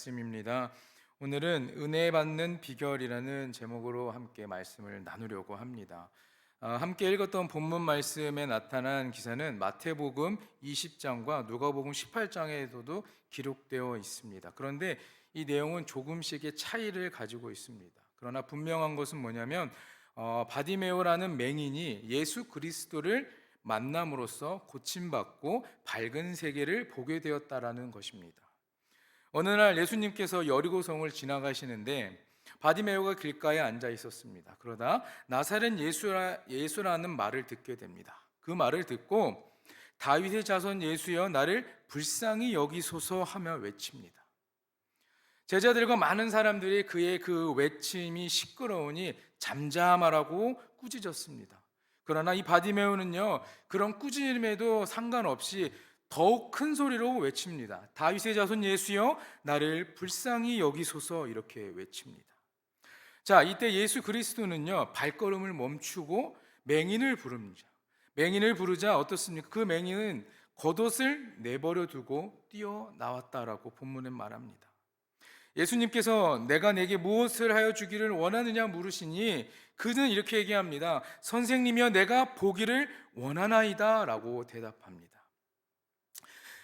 말씀입니다. 오늘은 은혜 받는 비결이라는 제목으로 함께 말씀을 나누려고 합니다. 함께 읽었던 본문 말씀에 나타난 기사는 마태복음 20장과 누가복음 18장에서도 기록되어 있습니다. 그런데 이 내용은 조금씩의 차이를 가지고 있습니다. 그러나 분명한 것은 뭐냐면 바디메오라는 맹인이 예수 그리스도를 만남으로써 고침받고 밝은 세계를 보게 되었다라는 것입니다. 어느 날 예수님께서 여리고성을 지나가시는데 바디메오가 길가에 앉아 있었습니다. 그러다 나사렛 예수라는 말을 듣게 됩니다. 그 말을 듣고 다윗의 자손 예수여 나를 불쌍히 여기소서 하며 외칩니다. 제자들과 많은 사람들이 그의 그 외침이 시끄러우니 잠잠하라고 꾸짖었습니다. 그러나 이 바디메오는요, 그런 꾸짖음에도 상관없이 더욱 큰 소리로 외칩니다. 다윗의 자손 예수여 나를 불쌍히 여기소서, 이렇게 외칩니다. 자, 이때 예수 그리스도는요 발걸음을 멈추고 맹인을 부릅니다. 맹인을 부르자 어떻습니까? 그 맹인은 겉옷을 내버려 두고 뛰어나왔다라고 본문은 말합니다. 예수님께서 내가 내게 무엇을 하여 주기를 원하느냐 물으시니 그는 이렇게 얘기합니다. 선생님이여 내가 보기를 원하나이다 라고 대답합니다.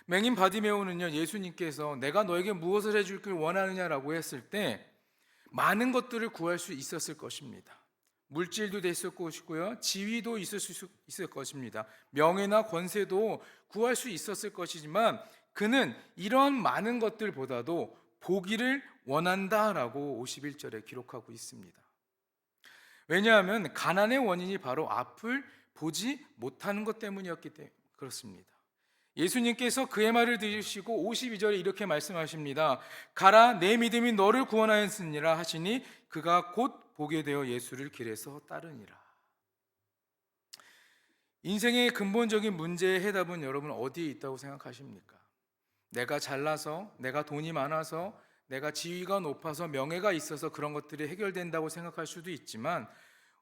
맹인 바디메오는요, 예수님께서 내가 너에게 무엇을 해주길 원하느냐라고 했을 때 많은 것들을 구할 수 있었을 것입니다. 물질도 됐을 것이고요, 지위도 있을 것입니다. 명예나 권세도 구할 수 있었을 것이지만 그는 이러한 많은 것들보다도 보기를 원한다라고 51절에 기록하고 있습니다. 왜냐하면 가난의 원인이 바로 앞을 보지 못하는 것 때문이었기 때문에 그렇습니다. 예수님께서 그의 말을 들으시고 52절에 이렇게 말씀하십니다. 가라 내 믿음이 너를 구원하였으니라 하시니 그가 곧 보게 되어 예수를 길에서 따르니라. 인생의 근본적인 문제의 해답은 여러분 어디에 있다고 생각하십니까? 내가 잘나서, 내가 돈이 많아서, 내가 지위가 높아서, 명예가 있어서 그런 것들이 해결된다고 생각할 수도 있지만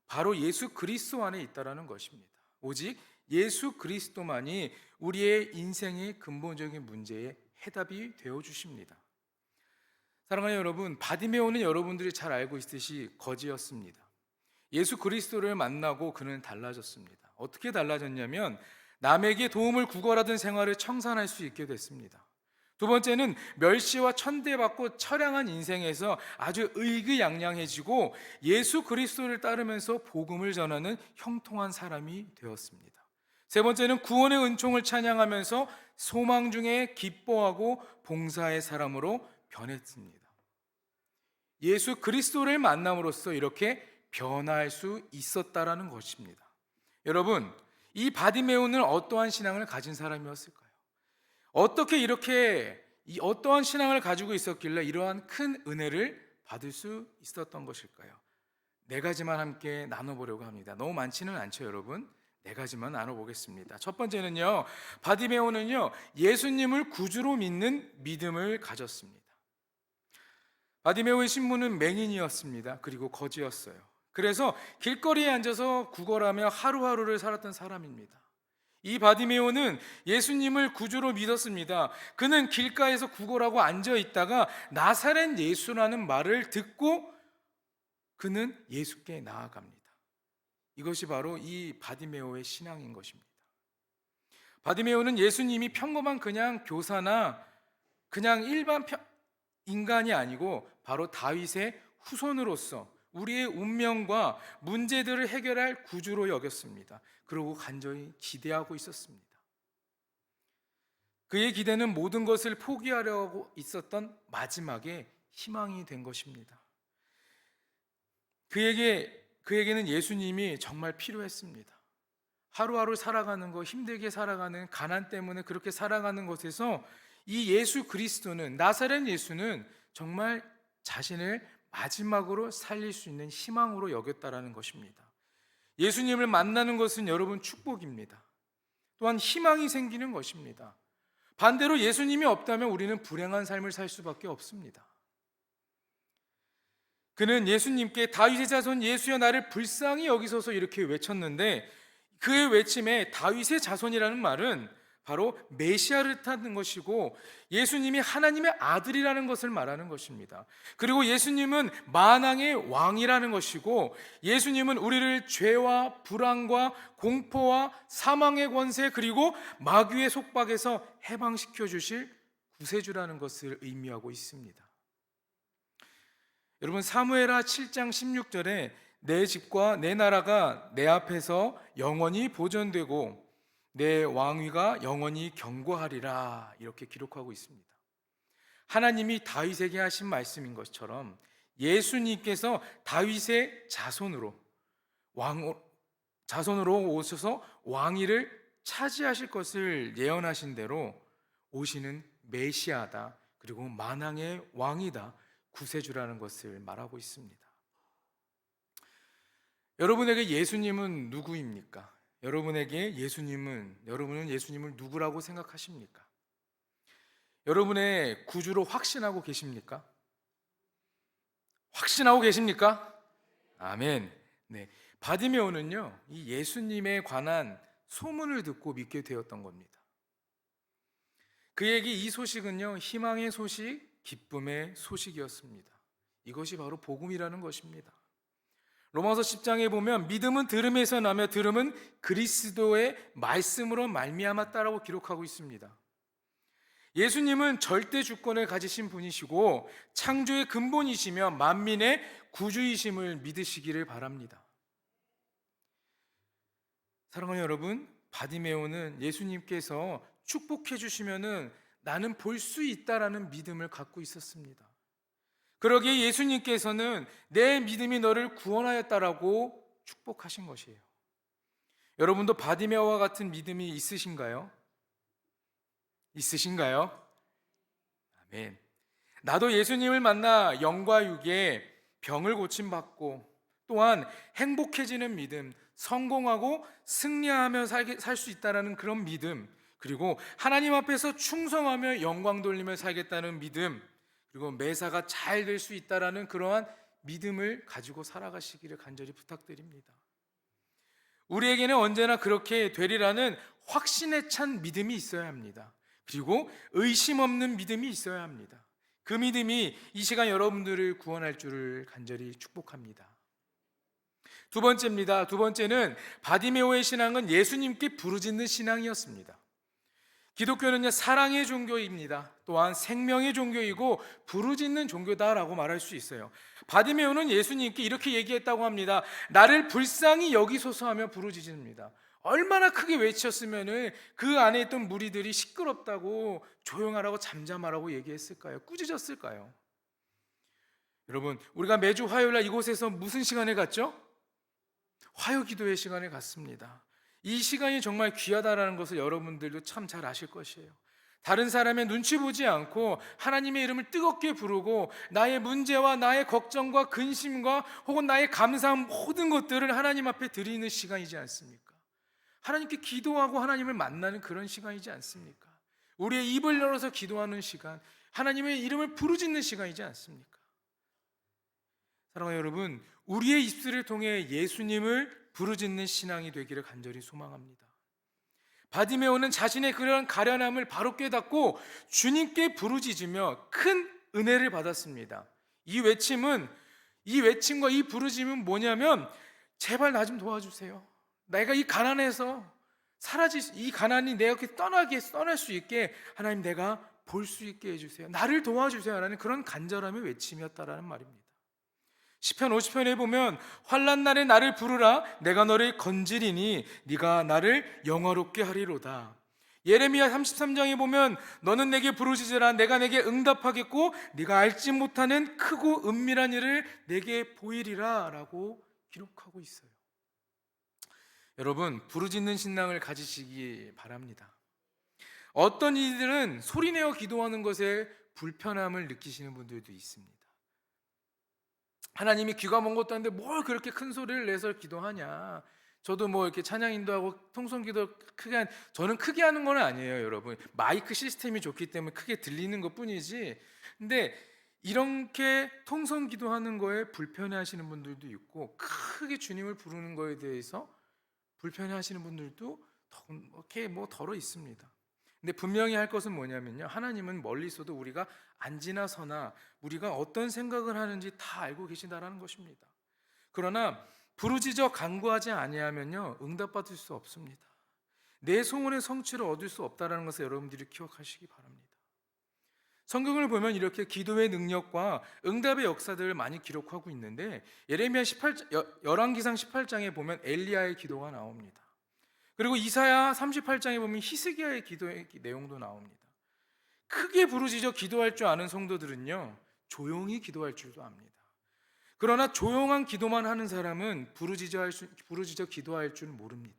바로 예수 그리스도 안에 있다라는 것입니다. 오직 예수 그리스도만이 우리의 인생의 근본적인 문제의 해답이 되어 주십니다. 사랑하는 여러분, 바디메오는 여러분들이 잘 알고 있듯이 거지였습니다. 예수 그리스도를 만나고 그는 달라졌습니다. 어떻게 달라졌냐면 남에게 도움을 구걸하던 생활을 청산할 수 있게 됐습니다. 두 번째는 멸시와 천대받고 처량한 인생에서 아주 의기양양해지고 예수 그리스도를 따르면서 복음을 전하는 형통한 사람이 되었습니다. 세 번째는 구원의 은총을 찬양하면서 소망 중에 기뻐하고 봉사의 사람으로 변했습니다. 예수 그리스도를 만남으로써 이렇게 변화할 수 있었다라는 것입니다. 여러분, 이 바디메오는 어떠한 신앙을 가진 사람이었을까요? 어떻게 이렇게 어떠한 신앙을 가지고 있었길래 이러한 큰 은혜를 받을 수 있었던 것일까요? 네 가지만 함께 나눠보려고 합니다. 너무 많지는 않죠, 여러분? 네 가지만 나눠보겠습니다. 첫 번째는요, 바디메오는요 예수님을 구주로 믿는 믿음을 가졌습니다. 바디메오의 신분은 맹인이었습니다. 그리고 거지였어요. 그래서 길거리에 앉아서 구걸하며 하루하루를 살았던 사람입니다. 이 바디메오는 예수님을 구주로 믿었습니다. 그는 길가에서 구걸하고 앉아 있다가 나사렛 예수라는 말을 듣고 그는 예수께 나아갑니다. 이것이 바로 이 바디메오의 신앙인 것입니다. 바디메오는 예수님이 평범한 그냥 교사나 그냥 일반 인간이 아니고 바로 다윗의 후손으로서 우리의 운명과 문제들을 해결할 구주로 여겼습니다. 그리고 간절히 기대하고 있었습니다. 그의 기대는 모든 것을 포기하려고 있었던 마지막에 희망이 된 것입니다. 그에게는 예수님이 정말 필요했습니다. 하루하루 살아가는 것, 힘들게 살아가는 가난 때문에 그렇게 살아가는 것에서 이 예수 그리스도는, 나사렛 예수는 정말 자신을 마지막으로 살릴 수 있는 희망으로 여겼다라는 것입니다. 예수님을 만나는 것은 여러분 축복입니다. 또한 희망이 생기는 것입니다. 반대로 예수님이 없다면 우리는 불행한 삶을 살 수밖에 없습니다. 그는 예수님께 다윗의 자손 예수여 나를 불쌍히 여기소서 이렇게 외쳤는데 그의 외침에 다윗의 자손이라는 말은 바로 메시아를 뜻하는 것이고 예수님이 하나님의 아들이라는 것을 말하는 것입니다. 그리고 예수님은 만왕의 왕이라는 것이고 예수님은 우리를 죄와 불안과 공포와 사망의 권세 그리고 마귀의 속박에서 해방시켜 주실 구세주라는 것을 의미하고 있습니다. 여러분, 사무엘하 7장 16절에 내 집과 내 나라가 내 앞에서 영원히 보존되고 내 왕위가 영원히 견고하리라, 이렇게 기록하고 있습니다. 하나님이 다윗에게 하신 말씀인 것처럼 예수님께서 다윗의 자손으로 오셔서 왕위를 차지하실 것을 예언하신 대로 오시는 메시아다, 그리고 만왕의 왕이다, 구세주라는 것을 말하고 있습니다. 여러분에게 예수님은 누구입니까? 여러분은 예수님을 누구라고 생각하십니까? 여러분의 구주로 확신하고 계십니까? 확신하고 계십니까? 아멘. 네. 바디메오는요, 이 예수님에 관한 소문을 듣고 믿게 되었던 겁니다. 그에게 이 소식은요, 희망의 소식, 기쁨의 소식이었습니다. 이것이 바로 복음이라는 것입니다. 로마서 10장에 보면 믿음은 들음에서 나며 들음은 그리스도의 말씀으로 말미암았다라고 기록하고 있습니다. 예수님은 절대 주권을 가지신 분이시고 창조의 근본이시며 만민의 구주이심을 믿으시기를 바랍니다. 사랑하는 여러분, 바디메오는 예수님께서 축복해 주시면은 나는 볼 수 있다라는 믿음을 갖고 있었습니다. 그러기에 예수님께서는 내 믿음이 너를 구원하였다라고 축복하신 것이에요. 여러분도 바디메오와 같은 믿음이 있으신가요? 아멘. 나도 예수님을 만나 영과 육에 병을 고침받고 또한 행복해지는 믿음, 성공하고 승리하며 살 수 있다는 그런 믿음, 그리고 하나님 앞에서 충성하며 영광 돌리며 살겠다는 믿음, 그리고 매사가 잘 될 수 있다라는 그러한 믿음을 가지고 살아가시기를 간절히 부탁드립니다. 우리에게는 언제나 그렇게 되리라는 확신에 찬 믿음이 있어야 합니다. 그리고 의심 없는 믿음이 있어야 합니다. 그 믿음이 이 시간 여러분들을 구원할 줄을 간절히 축복합니다. 두 번째는 바디메오의 신앙은 예수님께 부르짖는 신앙이었습니다. 기독교는요, 사랑의 종교입니다. 또한 생명의 종교이고 부르짖는 종교다라고 말할 수 있어요. 바디메오는 예수님께 이렇게 얘기했다고 합니다. 나를 불쌍히 여기소서 하며 부르짖습니다. 얼마나 크게 외쳤으면 그 안에 있던 무리들이 시끄럽다고 조용하라고 잠잠하라고 얘기했을까요? 꾸짖었을까요? 여러분, 우리가 매주 화요일날 이곳에서 무슨 시간을 갖죠? 화요기도의 시간을 갖습니다. 이 시간이 정말 귀하다라는 것을 여러분들도 참 잘 아실 것이에요. 다른 사람의 눈치 보지 않고 하나님의 이름을 뜨겁게 부르고 나의 문제와 나의 걱정과 근심과 혹은 나의 감사한 모든 것들을 하나님 앞에 드리는 시간이지 않습니까? 하나님께 기도하고 하나님을 만나는 그런 시간이지 않습니까? 우리의 입을 열어서 기도하는 시간, 하나님의 이름을 부르짖는 시간이지 않습니까? 사랑하는 여러분, 우리의 입술을 통해 예수님을 부르짖는 신앙이 되기를 간절히 소망합니다. 바디메오는 자신의 그런 가련함을 바로 깨닫고 주님께 부르짖으며 큰 은혜를 받았습니다. 이 외침과 이 부르짖음은 뭐냐면, 제발 나 좀 도와주세요. 내가 이 가난에서 이 가난이 내가 이렇게 떠날 수 있게 하나님, 내가 볼 수 있게 해주세요. 나를 도와주세요 라는 그런 간절함의 외침이었다라는 말입니다. 시편 50편에 보면 환난 날에 나를 부르라, 내가 너를 건지리니 네가 나를 영화롭게 하리로다. 예레미야 33장에 보면 너는 내게 부르짖으라, 내가 내게 응답하겠고 네가 알지 못하는 크고 은밀한 일을 내게 보이리라 라고 기록하고 있어요. 여러분, 부르짖는 신앙을 가지시기 바랍니다. 어떤 이들은 소리내어 기도하는 것에 불편함을 느끼시는 분들도 있습니다. 하나님이 귀가 먼 것도 아닌데 뭘 그렇게 큰 소리를 내서 기도하냐. 저도 이렇게 찬양 인도하고 통성 기도 저는 크게 하는 건 아니에요, 여러분. 마이크 시스템이 좋기 때문에 크게 들리는 것 뿐이지. 근데 이렇게 통성 기도하는 거에 불편해 하시는 분들도 있고, 크게 주님을 부르는 거에 대해서 불편해 하시는 분들도 덜어 있습니다. 근데 분명히 할 것은 뭐냐면요, 하나님은 멀리 있어도 우리가 앉으나 서나 우리가 어떤 생각을 하는지 다 알고 계신다라는 것입니다. 그러나 부르짖어 간구하지 아니하면요 응답받을 수 없습니다. 내 소원의 성취를 얻을 수 없다라는 것을 여러분들이 기억하시기 바랍니다. 성경을 보면 이렇게 기도의 능력과 응답의 역사들을 많이 기록하고 있는데, 예레미야 18장, 열왕기상 18장에 보면 엘리야의 기도가 나옵니다. 그리고 이사야 38장에 보면 히스기야의 기도의 내용도 나옵니다. 크게 부르짖어 기도할 줄 아는 성도들은요 조용히 기도할 줄도 압니다. 그러나 조용한 기도만 하는 사람은 부르짖어 기도할 줄 모릅니다.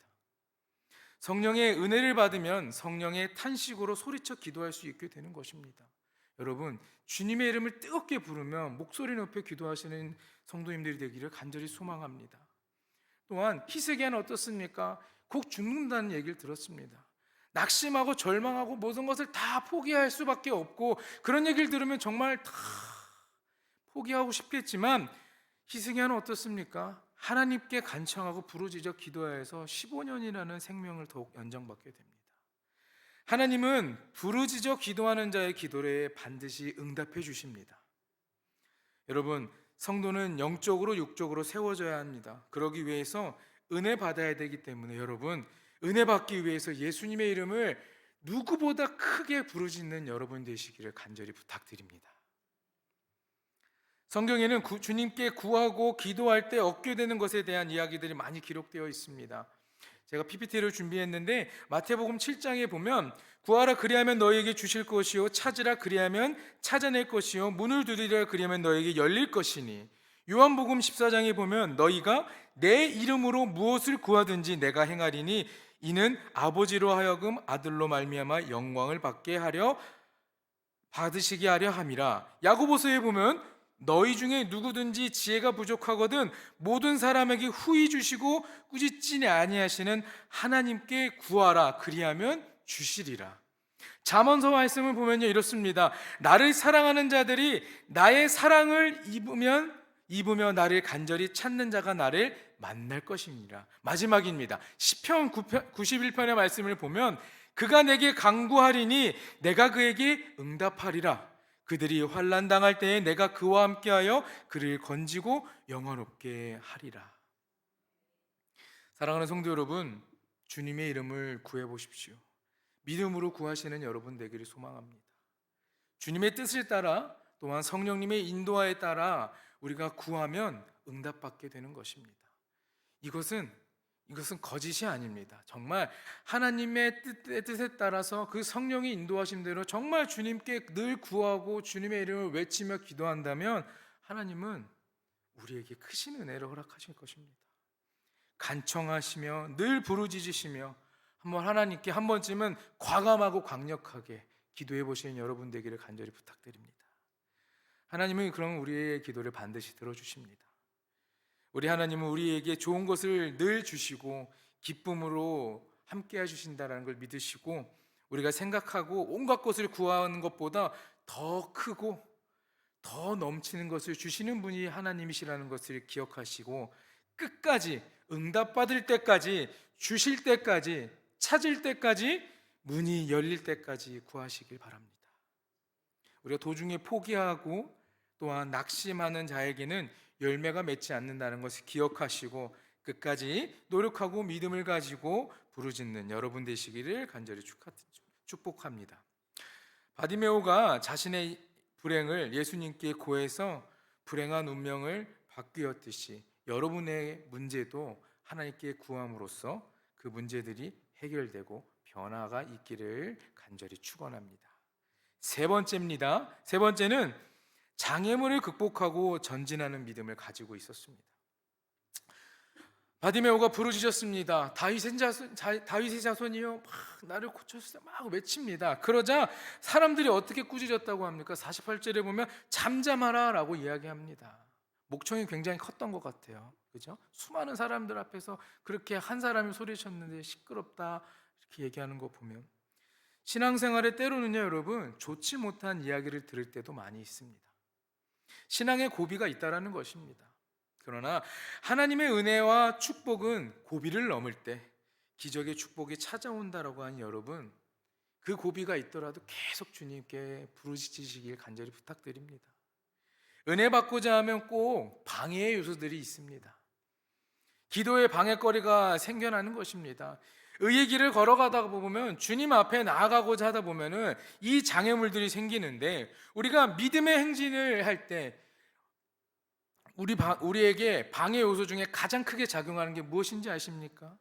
성령의 은혜를 받으면 성령의 탄식으로 소리쳐 기도할 수 있게 되는 것입니다. 여러분, 주님의 이름을 뜨겁게 부르며 목소리 높여 기도하시는 성도님들이 되기를 간절히 소망합니다. 또한 히스기야는 어떻습니까? 곧 죽는다는 얘기를 들었습니다. 낙심하고 절망하고 모든 것을 다 포기할 수밖에 없고, 그런 얘기를 들으면 정말 다 포기하고 싶겠지만, 히스기야는 어떻습니까? 하나님께 간청하고 부르짖어 기도하여서 15년이라는 생명을 더욱 연장받게 됩니다. 하나님은 부르짖어 기도하는 자의 기도에 반드시 응답해 주십니다. 여러분, 성도는 영적으로 육적으로 세워져야 합니다. 그러기 위해서 은혜 받아야 되기 때문에 여러분, 은혜 받기 위해서 예수님의 이름을 누구보다 크게 부르짖는 여러분 되시기를 간절히 부탁드립니다. 성경에는 주님께 구하고 기도할 때 얻게 되는 것에 대한 이야기들이 많이 기록되어 있습니다. 제가 PPT를 준비했는데 마태복음 7장에 보면 구하라 그리하면 너희에게 주실 것이요 찾으라 그리하면 찾아낼 것이요 문을 두드리라 그리하면 너희에게 열릴 것이니, 요한복음 14장에 보면 너희가 내 이름으로 무엇을 구하든지 내가 행하리니 이는 아버지로 하여금 아들로 말미암아 영광을 받으시게 하려 함이라. 야고보서에 보면 너희 중에 누구든지 지혜가 부족하거든 모든 사람에게 후히 주시고 꾸짖지 아니하시는 하나님께 구하라 그리하면 주시리라. 잠언서 말씀을 보면요 이렇습니다. 나를 사랑하는 자들이 나의 사랑을 입으며 나를 간절히 찾는 자가 나를 만날 것이니라. 마지막입니다. 시편 91편의 말씀을 보면 그가 내게 간구하리니 내가 그에게 응답하리라. 그들이 환난 당할 때에 내가 그와 함께하여 그를 건지고 영원롭게 하리라. 사랑하는 성도 여러분, 주님의 이름을 구해 보십시오. 믿음으로 구하시는 여러분 되기를 소망합니다. 주님의 뜻을 따라 또한 성령님의 인도하에 따라 우리가 구하면 응답받게 되는 것입니다. 이것은 거짓이 아닙니다. 정말 하나님의 뜻에 따라서 그 성령이 인도하신 대로 정말 주님께 늘 구하고 주님의 이름을 외치며 기도한다면 하나님은 우리에게 크신 은혜를 허락하실 것입니다. 간청하시며 늘 부르짖으시며 한번 하나님께 한 번쯤은 과감하고 강력하게 기도해 보시는 여러분 되기를 간절히 부탁드립니다. 하나님은 그럼 우리의 기도를 반드시 들어주십니다. 우리 하나님은 우리에게 좋은 것을 늘 주시고 기쁨으로 함께 해주신다는 걸 믿으시고, 우리가 생각하고 온갖 것을 구하는 것보다 더 크고 더 넘치는 것을 주시는 분이 하나님이시라는 것을 기억하시고, 끝까지 응답받을 때까지, 주실 때까지, 찾을 때까지, 문이 열릴 때까지 구하시길 바랍니다. 우리가 도중에 포기하고 또한 낙심하는 자에게는 열매가 맺지 않는다는 것을 기억하시고 끝까지 노력하고 믿음을 가지고 부르짖는 여러분 되시기를 간절히 축복합니다. 바디메오가 자신의 불행을 예수님께 고해서 불행한 운명을 바뀌었듯이 여러분의 문제도 하나님께 구함으로써 그 문제들이 해결되고 변화가 있기를 간절히 축원합니다. 세 번째는 장애물을 극복하고 전진하는 믿음을 가지고 있었습니다. 바디메오가 부르짖었습니다. 다윗의 자손이요, 막 나를 고쳐주세요, 막 외칩니다. 그러자 사람들이 어떻게 꾸짖었다고 합니까? 48절에 보면 잠잠하라 라고 이야기합니다. 목청이 굉장히 컸던 것 같아요. 그죠? 수많은 사람들 앞에서 그렇게 한 사람이 소리쳤는데 시끄럽다 이렇게 얘기하는 거 보면, 신앙생활에 때로는요 여러분, 좋지 못한 이야기를 들을 때도 많이 있습니다. 신앙의 고비가 있다라는 것입니다. 그러나 하나님의 은혜와 축복은 고비를 넘을 때 기적의 축복이 찾아온다라고 하니 여러분, 그 고비가 있더라도 계속 주님께 부르짖으시길 간절히 부탁드립니다. 은혜 받고자 하면 꼭 방해의 요소들이 있습니다. 기도의 방해거리가 생겨나는 것입니다. 의의 길을 걸어가다 보면 주님 앞에 나아가고자 하다 보면은 이 장애물들이 생기는데, 우리가 믿음의 행진을 할 때 우리에게 방해 요소 중에 가장 크게 작용하는 게 무엇인지 아십니까?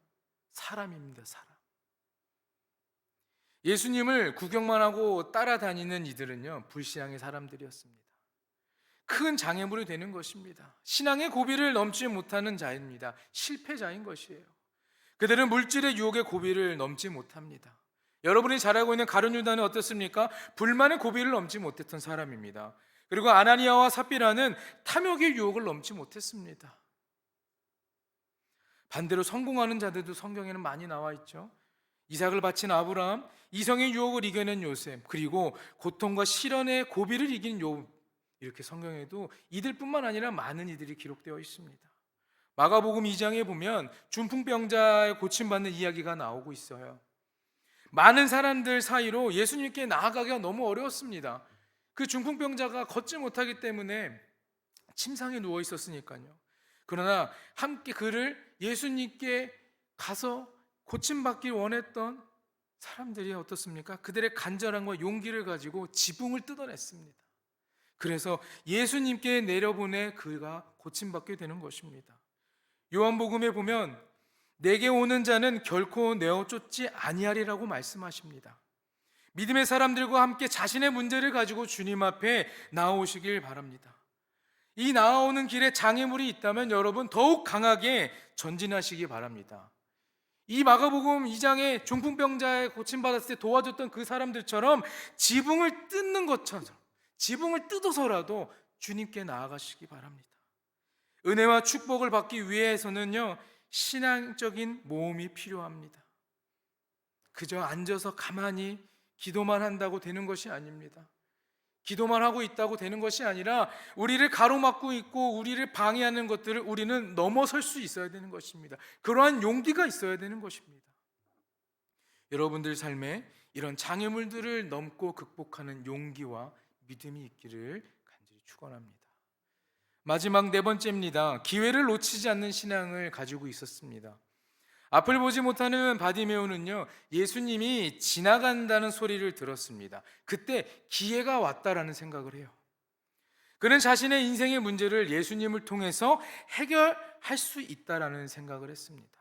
사람입니다. 사람. 예수님을 구경만 하고 따라다니는 이들은요, 불신앙의 사람들이었습니다. 큰 장애물이 되는 것입니다. 신앙의 고비를 넘지 못하는 자입니다. 실패자인 것이에요. 그들은 물질의 유혹의 고비를 넘지 못합니다. 여러분이 잘 알고 있는 가룟 유다는 어떻습니까? 불만의 고비를 넘지 못했던 사람입니다. 그리고 아나니아와 삽비라는 탐욕의 유혹을 넘지 못했습니다. 반대로 성공하는 자들도 성경에는 많이 나와 있죠. 이삭을 바친 아브라함, 이성의 유혹을 이겨낸 요셉, 그리고 고통과 시련의 고비를 이긴 욥, 이렇게 성경에도 이들뿐만 아니라 많은 이들이 기록되어 있습니다. 마가복음 2장에 보면 중풍병자의 고침받는 이야기가 나오고 있어요. 많은 사람들 사이로 예수님께 나아가기가 너무 어려웠습니다. 그 중풍병자가 걷지 못하기 때문에 침상에 누워 있었으니까요. 그러나 함께 그를 예수님께 가서 고침받기 원했던 사람들이 어떻습니까? 그들의 간절함과 용기를 가지고 지붕을 뜯어냈습니다. 그래서 예수님께 내려보내 그가 고침받게 되는 것입니다. 요한복음에 보면 내게 오는 자는 결코 내어 쫓지 아니하리라고 말씀하십니다. 믿음의 사람들과 함께 자신의 문제를 가지고 주님 앞에 나오시길 바랍니다. 이 나아오는 길에 장애물이 있다면 여러분 더욱 강하게 전진하시기 바랍니다. 이 마가복음 2장에 중풍병자의 고침받았을 때 도와줬던 그 사람들처럼 지붕을 뜯는 것처럼, 지붕을 뜯어서라도 주님께 나아가시기 바랍니다. 은혜와 축복을 받기 위해서는요, 신앙적인 모험이 필요합니다. 그저 앉아서 가만히 기도만 한다고 되는 것이 아닙니다. 기도만 하고 있다고 되는 것이 아니라 우리를 가로막고 있고 우리를 방해하는 것들을 우리는 넘어설 수 있어야 되는 것입니다. 그러한 용기가 있어야 되는 것입니다. 여러분들 삶에 이런 장애물들을 넘고 극복하는 용기와 믿음이 있기를 간절히 축원합니다. 마지막 네 번째입니다. 기회를 놓치지 않는 신앙을 가지고 있었습니다. 앞을 보지 못하는 바디메오는요, 예수님이 지나간다는 소리를 들었습니다. 그때 기회가 왔다라는 생각을 해요. 그는 자신의 인생의 문제를 예수님을 통해서 해결할 수 있다라는 생각을 했습니다.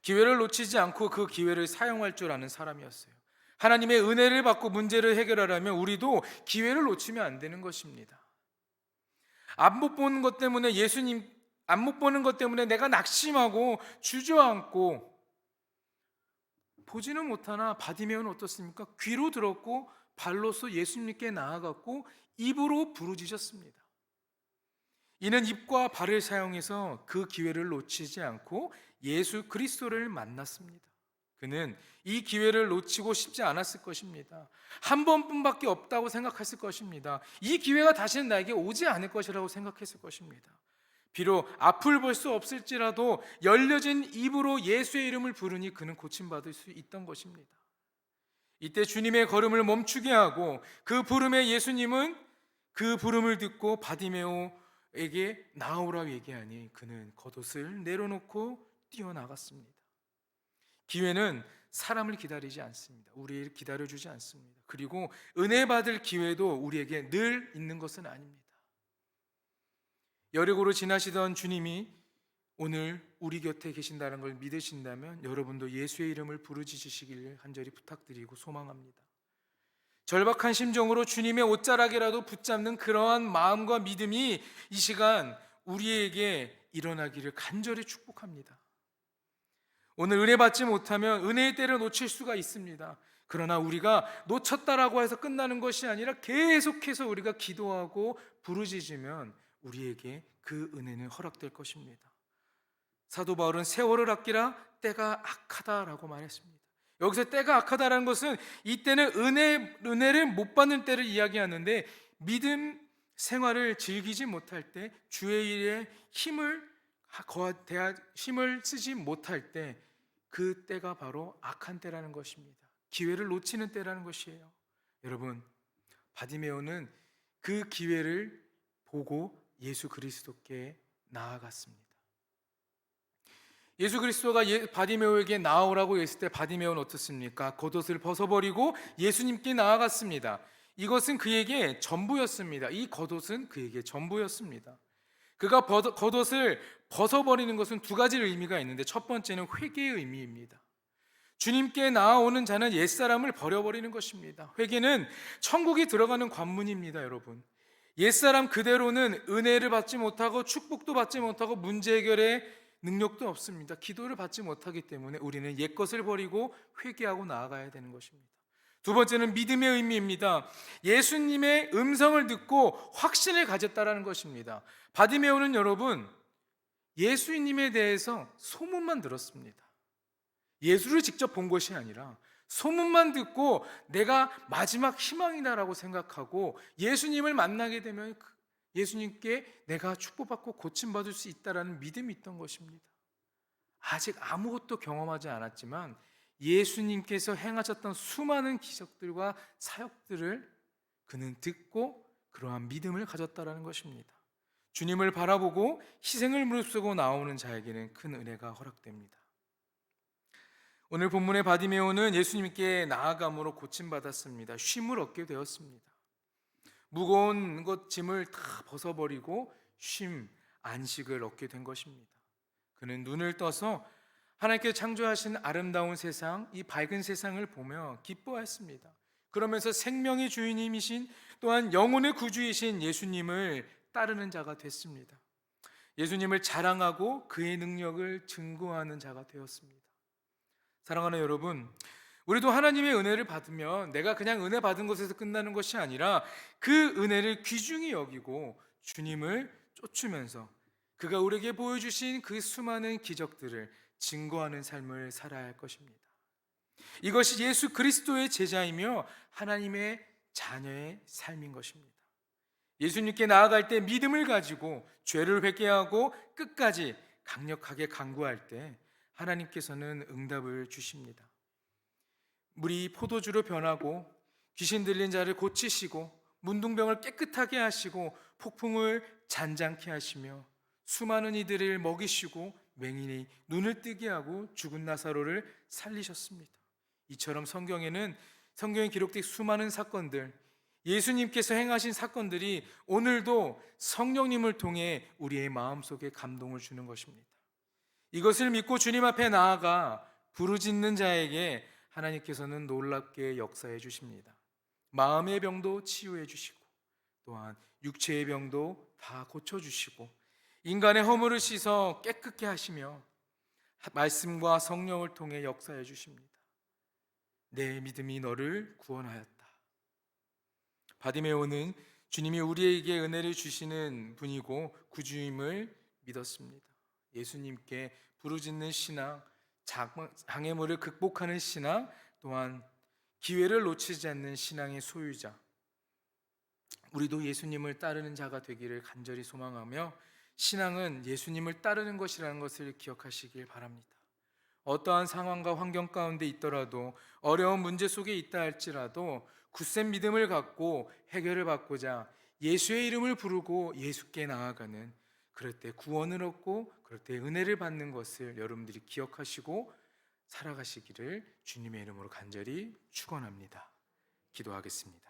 기회를 놓치지 않고 그 기회를 사용할 줄 아는 사람이었어요. 하나님의 은혜를 받고 문제를 해결하려면 우리도 기회를 놓치면 안 되는 것입니다. 앞 못 보는 것 때문에 안 못 보는 것 때문에 내가 낙심하고 주저앉고 보지는 못하나 바디메오는 어떻습니까? 귀로 들었고 발로서 예수님께 나아갔고 입으로 부르짖었습니다. 이는 입과 발을 사용해서 그 기회를 놓치지 않고 예수 그리스도를 만났습니다. 그는 이 기회를 놓치고 싶지 않았을 것입니다. 한 번뿐밖에 없다고 생각했을 것입니다. 이 기회가 다시는 나에게 오지 않을 것이라고 생각했을 것입니다. 비록 앞을 볼 수 없을지라도 열려진 입으로 예수의 이름을 부르니 그는 고침받을 수 있던 것입니다. 이때 주님의 걸음을 멈추게 하고 그 부름에 예수님은 그 부름을 듣고 바디메오에게 나오라고 얘기하니 그는 겉옷을 내려놓고 뛰어나갔습니다. 기회는 사람을 기다리지 않습니다. 우리를 기다려주지 않습니다. 그리고 은혜 받을 기회도 우리에게 늘 있는 것은 아닙니다. 여리고로 지나시던 주님이 오늘 우리 곁에 계신다는 걸 믿으신다면 여러분도 예수의 이름을 부르짖으시길 간절히 부탁드리고 소망합니다. 절박한 심정으로 주님의 옷자락이라도 붙잡는 그러한 마음과 믿음이 이 시간 우리에게 일어나기를 간절히 축복합니다. 오늘 은혜 받지 못하면 은혜의 때를 놓칠 수가 있습니다. 그러나 우리가 놓쳤다라고 해서 끝나는 것이 아니라 계속해서 우리가 기도하고 부르짖으면 우리에게 그 은혜는 허락될 것입니다. 사도 바울은 세월을 아끼라 때가 악하다라고 말했습니다. 여기서 때가 악하다라는 것은 이때는 은혜를 못 받는 때를 이야기하는데 믿음 생활을 즐기지 못할 때 주의 일에 힘을 쓰지 못할 때 그 때가 바로 악한 때라는 것입니다. 기회를 놓치는 때라는 것이에요. 여러분, 바디메오는 그 기회를 보고 예수 그리스도께 나아갔습니다. 예수 그리스도가 바디메오에게 나아오라고 했을 때 바디메오는 어떻습니까? 겉옷을 벗어버리고 예수님께 나아갔습니다. 이것은 그에게 전부였습니다. 이 겉옷은 그에게 전부였습니다. 그가 겉옷을 벗어버리는 것은 두 가지 의미가 있는데, 첫 번째는 회개의 의미입니다. 주님께 나아오는 자는 옛사람을 버려버리는 것입니다. 회개는 천국이 들어가는 관문입니다, 여러분. 옛사람 그대로는 은혜를 받지 못하고 축복도 받지 못하고 문제 해결의 능력도 없습니다. 기도를 받지 못하기 때문에 우리는 옛것을 버리고 회개하고 나아가야 되는 것입니다. 두 번째는 믿음의 의미입니다. 예수님의 음성을 듣고 확신을 가졌다라는 것입니다. 바디메오는 여러분, 예수님에 대해서 소문만 들었습니다. 예수를 직접 본 것이 아니라 소문만 듣고 내가 마지막 희망이다라고 생각하고 예수님을 만나게 되면 예수님께 내가 축복받고 고침받을 수 있다라는 믿음이 있던 것입니다. 아직 아무것도 경험하지 않았지만 예수님께서 행하셨던 수많은 기적들과 사역들을 그는 듣고 그러한 믿음을 가졌다라는 것입니다. 주님을 바라보고 희생을 무릅쓰고 나오는 자에게는 큰 은혜가 허락됩니다. 오늘 본문의 바디메오는 예수님께 나아감으로 고침받았습니다. 쉼을 얻게 되었습니다. 무거운 짐을 다 벗어버리고 쉼, 안식을 얻게 된 것입니다. 그는 눈을 떠서 하나님께서 창조하신 아름다운 세상, 이 밝은 세상을 보며 기뻐했습니다. 그러면서 생명의 주인님이신, 또한 영혼의 구주이신 예수님을 따르는 자가 됐습니다. 예수님을 자랑하고 그의 능력을 증거하는 자가 되었습니다. 사랑하는 여러분, 우리도 하나님의 은혜를 받으면 내가 그냥 은혜 받은 것에서 끝나는 것이 아니라 그 은혜를 귀중히 여기고 주님을 쫓으면서 그가 우리에게 보여주신 그 수많은 기적들을 증거하는 삶을 살아야 할 것입니다. 이것이 예수 그리스도의 제자이며 하나님의 자녀의 삶인 것입니다. 예수님께 나아갈 때 믿음을 가지고 죄를 회개하고 끝까지 강력하게 간구할 때 하나님께서는 응답을 주십니다. 물이 포도주로 변하고 귀신 들린 자를 고치시고 문둥병을 깨끗하게 하시고 폭풍을 잔잔케 하시며 수많은 이들을 먹이시고 맹인이 눈을 뜨게 하고 죽은 나사로를 살리셨습니다. 이처럼 성경에 기록된 수많은 사건들, 예수님께서 행하신 사건들이 오늘도 성령님을 통해 우리의 마음속에 감동을 주는 것입니다. 이것을 믿고 주님 앞에 나아가 부르짖는 자에게 하나님께서는 놀랍게 역사해 주십니다. 마음의 병도 치유해 주시고 또한 육체의 병도 다 고쳐 주시고 인간의 허물을 씻어 깨끗게 하시며 말씀과 성령을 통해 역사해 주십니다. 내 믿음이 너를 구원하였다. 바디메오는 주님이 우리에게 은혜를 주시는 분이고 구주임을 믿었습니다. 예수님께 부르짖는 신앙, 장애물을 극복하는 신앙, 또한 기회를 놓치지 않는 신앙의 소유자, 우리도 예수님을 따르는 자가 되기를 간절히 소망하며 신앙은 예수님을 따르는 것이라는 것을 기억하시길 바랍니다. 어떠한 상황과 환경 가운데 있더라도 어려운 문제 속에 있다 할지라도 굳센 믿음을 갖고 해결을 받고자 예수의 이름을 부르고 예수께 나아가는, 그럴 때 구원을 얻고 그럴 때 은혜를 받는 것을 여러분들이 기억하시고 살아가시기를 주님의 이름으로 간절히 축원합니다. 기도하겠습니다.